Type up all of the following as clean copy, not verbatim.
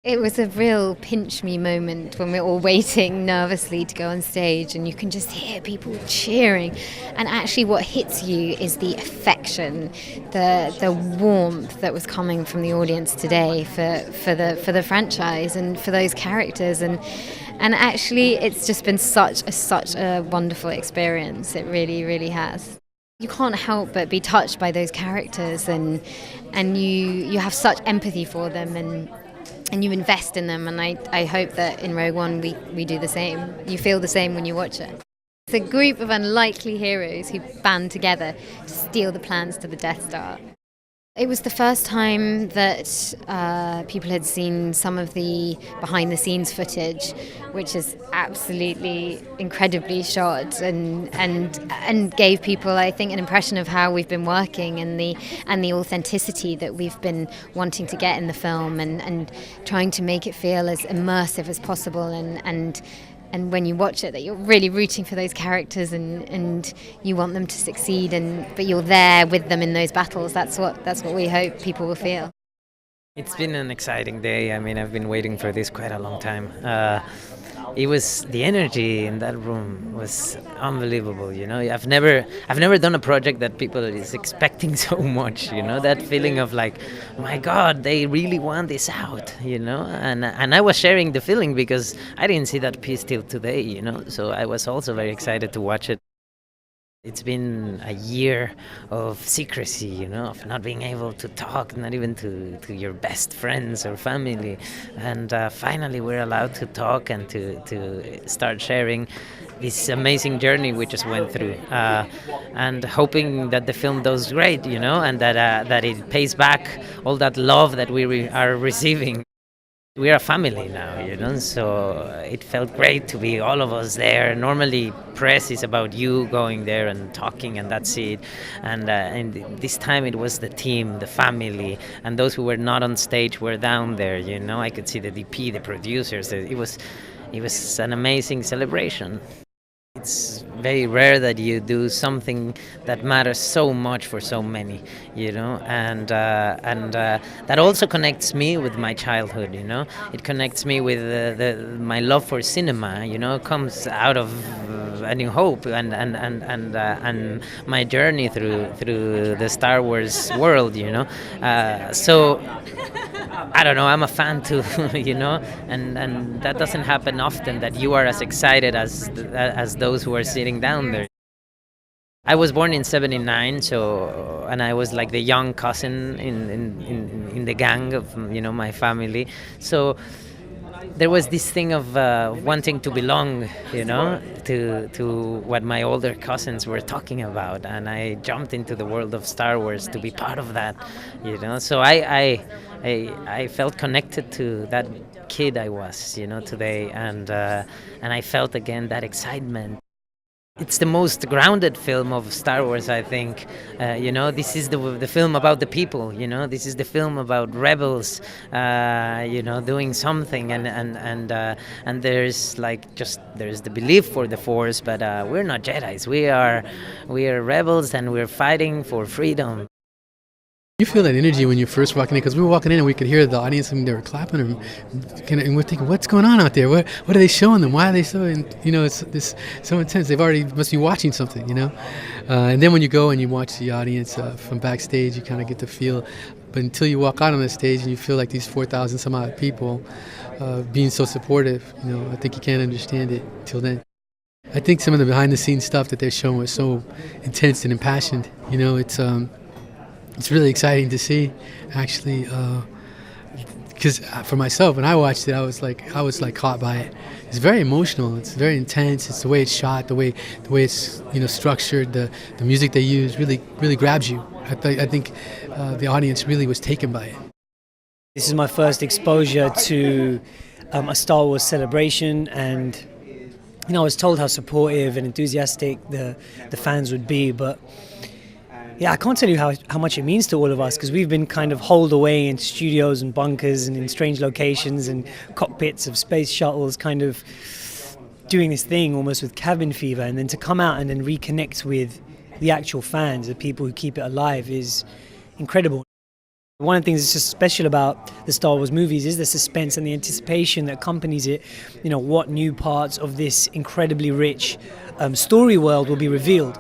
It was a real pinch me moment when we're all waiting nervously to go on stage and you can just hear people cheering. And actually what hits you is the affection, the warmth that was coming from the audience today for the franchise and for those characters, and actually it's just been such a wonderful experience. It really has. You can't help but be touched by those characters, and you have such empathy for them, and you invest in them, and I hope that in Rogue One we do the same. You feel the same when you watch it. It's a group of unlikely heroes who band together to steal the plans to the Death Star. It was the first time that people had seen some of the behind-the-scenes footage, which is absolutely incredibly shot, and gave people, I think, an impression of how we've been working and the authenticity that we've been wanting to get in the film, and trying to make it feel as immersive as possible, and when you watch it, that you're really rooting for those characters, and you want them to succeed, but you're there with them in those battles. That's what we hope people will feel. It's been an exciting day. I mean, I've been waiting for this quite a long time. It was, the energy in that room was unbelievable. You know, I've never done a project that people is expecting so much. You know, that feeling of like, my God, they really want this out. You know, and I was sharing the feeling because I didn't see that piece till today. You know, so I was also very excited to watch it. It's been a year of secrecy, you know, of not being able to talk, not even to your best friends or family. And finally we're allowed to talk and to start sharing this amazing journey we just went through. And hoping that the film does great, you know, and that it pays back all that love that we are receiving. We're a family now, you know, so it felt great to be all of us there. Normally, press is about you going there and talking, and that's it. And this time it was the team, the family, and those who were not on stage were down there, you know. I could see the DP, the producers. It was an amazing celebration. It's very rare that you do something that matters so much for so many, you know, and that also connects me with my childhood, you know. It connects me with my love for cinema, you know, comes out of A New Hope and my journey through the Star Wars world, you know. So I don't know, I'm a fan too, you know, and that doesn't happen often, that you are as excited as those who are sitting down there. I was born in '79, and I was like the young cousin in the gang of, you know, my family. So there was this thing of wanting to belong, you know, to what my older cousins were talking about, and I jumped into the world of Star Wars to be part of that, you know. So I felt connected to that kid I was, you know, today, and I felt again that excitement. It's the most grounded film of Star Wars, I think. You know, this is the film about the people. You know, this is the film about rebels. You know, doing something, and there's there's the belief for the Force, but we're not Jedi's. We are rebels, and we're fighting for freedom. You feel that energy when you're first walking in, because we were walking in and we could hear the audience and they were clapping, and we're thinking, what's going on out there? What are they showing them? Why are they so? And you know, it's this so intense. They've already must be watching something, you know. And then when you go and you watch the audience from backstage, you kind of get the feel. But until you walk out on the stage and you feel like these 4,000 some odd people being so supportive, you know, I think you can't understand it till then. I think some of the behind-the-scenes stuff that they're showing was so intense and impassioned. You know, it's really exciting to see, actually, because for myself, when I watched it, I was like caught by it. It's very emotional. It's very intense. It's the way it's shot, the way it's, you know, structured. The music they use really grabs you. I think the audience really was taken by it. This is my first exposure to a Star Wars celebration, and you know, I was told how supportive and enthusiastic the fans would be, but yeah, I can't tell you how much it means to all of us, because we've been kind of holed away in studios and bunkers and in strange locations and cockpits of space shuttles, kind of doing this thing almost with cabin fever, and then to come out and then reconnect with the actual fans, the people who keep it alive, is incredible. One of the things that's just special about the Star Wars movies is the suspense and the anticipation that accompanies it. You know, what new parts of this incredibly rich story world will be revealed.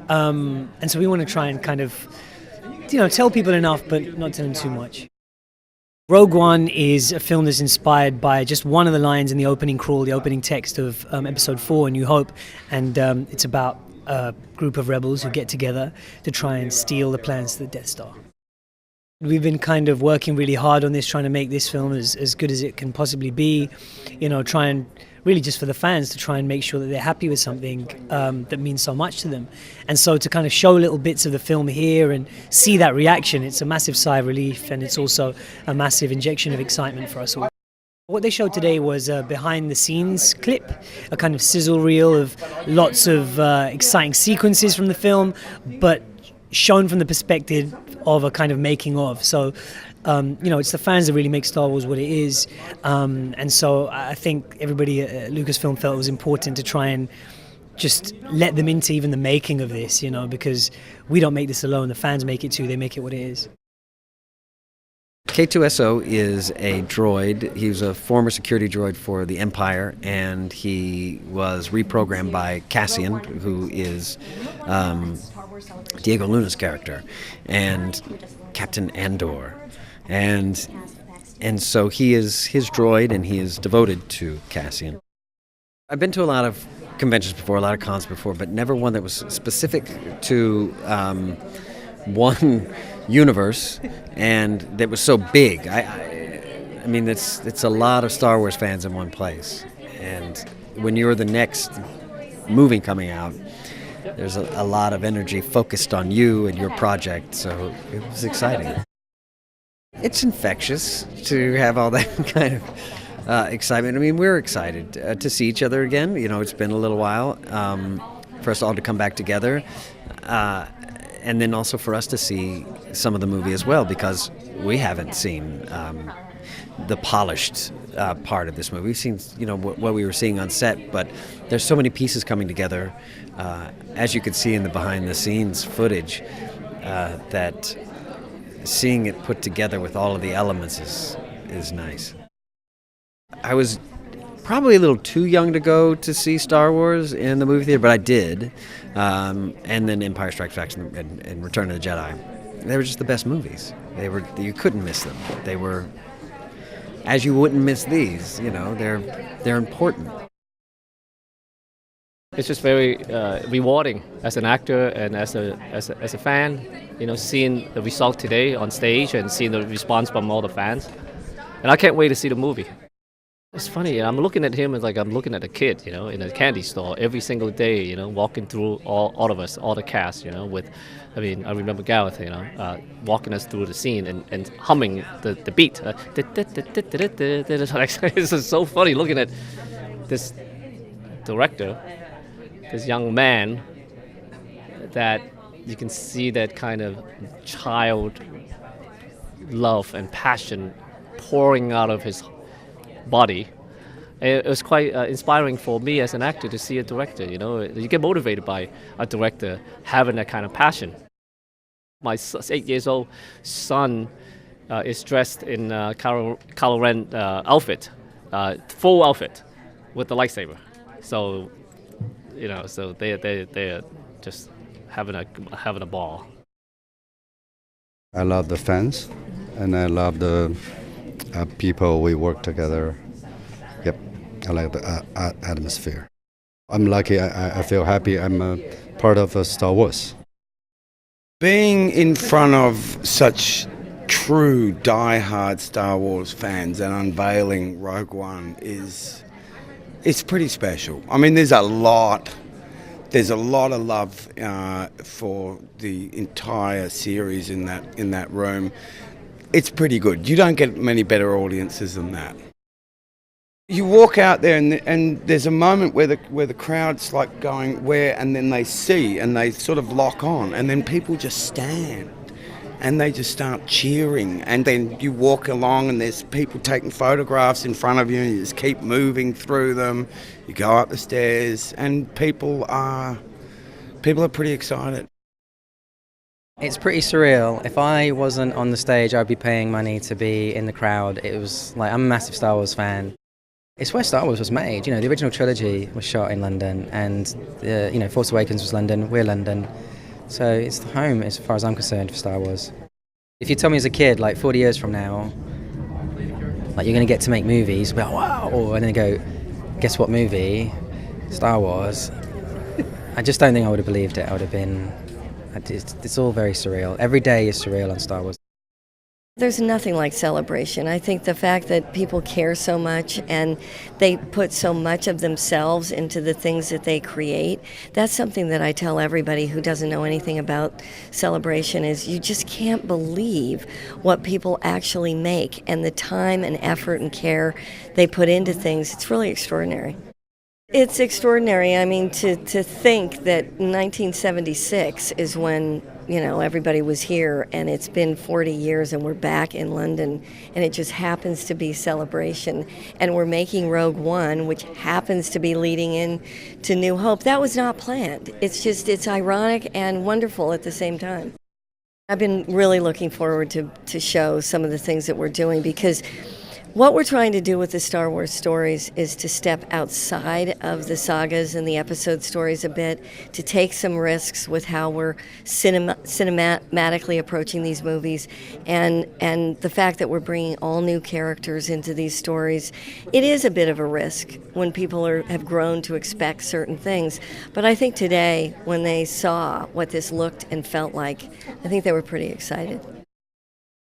And so we want to try and kind of, tell people enough, but not tell them too much. Rogue One is a film that's inspired by just one of the lines in the opening crawl, the opening text of Episode 4, A New Hope, and it's about a group of rebels who get together to try and steal the plans to the Death Star. We've been kind of working really hard on this, trying to make this film as good as it can possibly be, try and really just for the fans to try and make sure that they're happy with something that means so much to them. And so to kind of show little bits of the film here and see that reaction, it's a massive sigh of relief, and it's also a massive injection of excitement for us all. What they showed today was a behind-the-scenes clip, a kind of sizzle reel of lots of exciting sequences from the film, but shown from the perspective of a kind of making of. So, it's the fans that really make Star Wars what it is. And so I think everybody at Lucasfilm felt it was important to try and just let them into even the making of this, because we don't make this alone. The fans make it too. They make it what it is. K2SO is a droid. He was a former security droid for the Empire, and he was reprogrammed by Cassian, who is Diego Luna's character, and Captain Andor. And so he is his droid, and he is devoted to Cassian. I've been to a lot of conventions before, a lot of cons before, but never one that was specific to one universe and that was so big. I mean, it's a lot of Star Wars fans in one place, and when you're the next movie coming out, there's a lot of energy focused on you and your project, so it was exciting. It's infectious to have all that kind of excitement. I mean, we're excited to see each other again. It's been a little while for us all to come back together. And then also for us to see some of the movie as well, because we haven't seen the polished part of this movie. We've seen, what we were seeing on set, but there's so many pieces coming together, as you could see in the behind-the-scenes footage, that seeing it put together with all of the elements is nice. I was probably a little too young to go to see Star Wars in the movie theater, but I did. And then Empire Strikes Back and Return of the Jedi. They were just the best movies. You couldn't miss them. They were, as you wouldn't miss these. They're important. It's just very rewarding as an actor and as a fan. Seeing the result today on stage and seeing the response from all the fans, and I can't wait to see the movie. It's funny, I'm looking at him as like I'm looking at a kid, in a candy store every single day, walking through all of us, all the cast, I remember Gareth, walking us through the scene and humming the beat. It's just so funny looking at this director, this young man, that you can see that kind of child love and passion pouring out of his body. It was quite inspiring for me as an actor to see a director. You get motivated by a director having that kind of passion. My 8-year-old son is dressed in Kylo Ren outfit, full outfit, with the lightsaber. So, so they're just having a ball. I love the fans, and I love the people we work together. Yep, I like the atmosphere. I'm lucky. I feel happy. I'm a part of Star Wars. Being in front of such true die-hard Star Wars fans and unveiling Rogue One it's pretty special. I mean, there's a lot of love for the entire series in that room. It's pretty good. You don't get many better audiences than that. You walk out there and there's a moment where the crowd's like going where, and then they see and they sort of lock on, and then people just stand and they just start cheering, and then you walk along and there's people taking photographs in front of you, and you just keep moving through them. You go up the stairs and people are pretty excited. It's pretty surreal. If I wasn't on the stage, I'd be paying money to be in the crowd. It was like, I'm a massive Star Wars fan. It's where Star Wars was made. You know, the original trilogy was shot in London, and Force Awakens was London. We're London, so it's the home as far as I'm concerned for Star Wars. If you tell me as a kid, like 40 years from now, like you're going to get to make movies, well, wow, and then go, guess what movie? Star Wars. I just don't think I would have believed it. I would have been. It's all very surreal. Every day is surreal on Star Wars. There's nothing like celebration. I think the fact that people care so much and they put so much of themselves into the things that they create, that's something that I tell everybody who doesn't know anything about celebration is you just can't believe what people actually make and the time and effort and care they put into things. It's really extraordinary. It's extraordinary. I mean, to think that 1976 is when, everybody was here, and it's been 40 years and we're back in London, and it just happens to be celebration. And we're making Rogue One, which happens to be leading in to New Hope. That was not planned. It's ironic and wonderful at the same time. I've been really looking forward to show some of the things that we're doing, because what we're trying to do with the Star Wars stories is to step outside of the sagas and the episode stories a bit, to take some risks with how we're cinematically approaching these movies, and the fact that we're bringing all new characters into these stories. It is a bit of a risk when people have grown to expect certain things, but I think today, when they saw what this looked and felt like, I think they were pretty excited.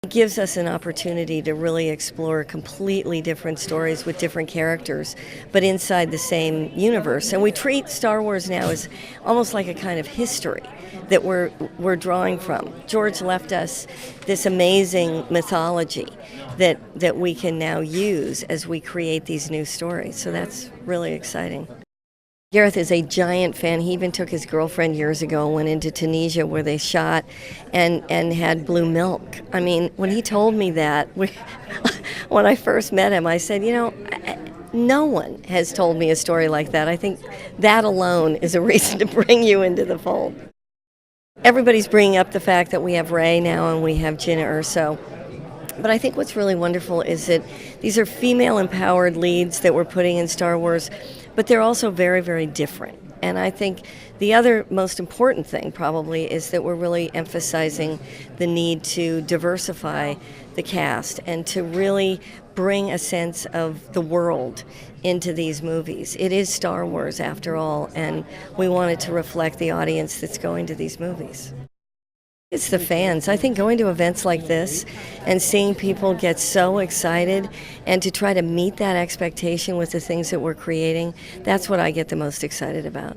It gives us an opportunity to really explore completely different stories with different characters, but inside the same universe. And we treat Star Wars now as almost like a kind of history that we're drawing from. George left us this amazing mythology that we can now use as we create these new stories. So that's really exciting. Gareth is a giant fan. He even took his girlfriend years ago, went into Tunisia where they shot, and had blue milk. I mean, when he told me that, when I first met him, I said, no one has told me a story like that. I think that alone is a reason to bring you into the fold. Everybody's bringing up the fact that we have Rey now and we have Jyn Erso. But I think what's really wonderful is that these are female-empowered leads that we're putting in Star Wars, but they're also very, very different. And I think the other most important thing probably is that we're really emphasizing the need to diversify the cast and to really bring a sense of the world into these movies. It is Star Wars after all, and we want it to reflect the audience that's going to these movies. It's the fans. I think going to events like this and seeing people get so excited and to try to meet that expectation with the things that we're creating, that's what I get the most excited about.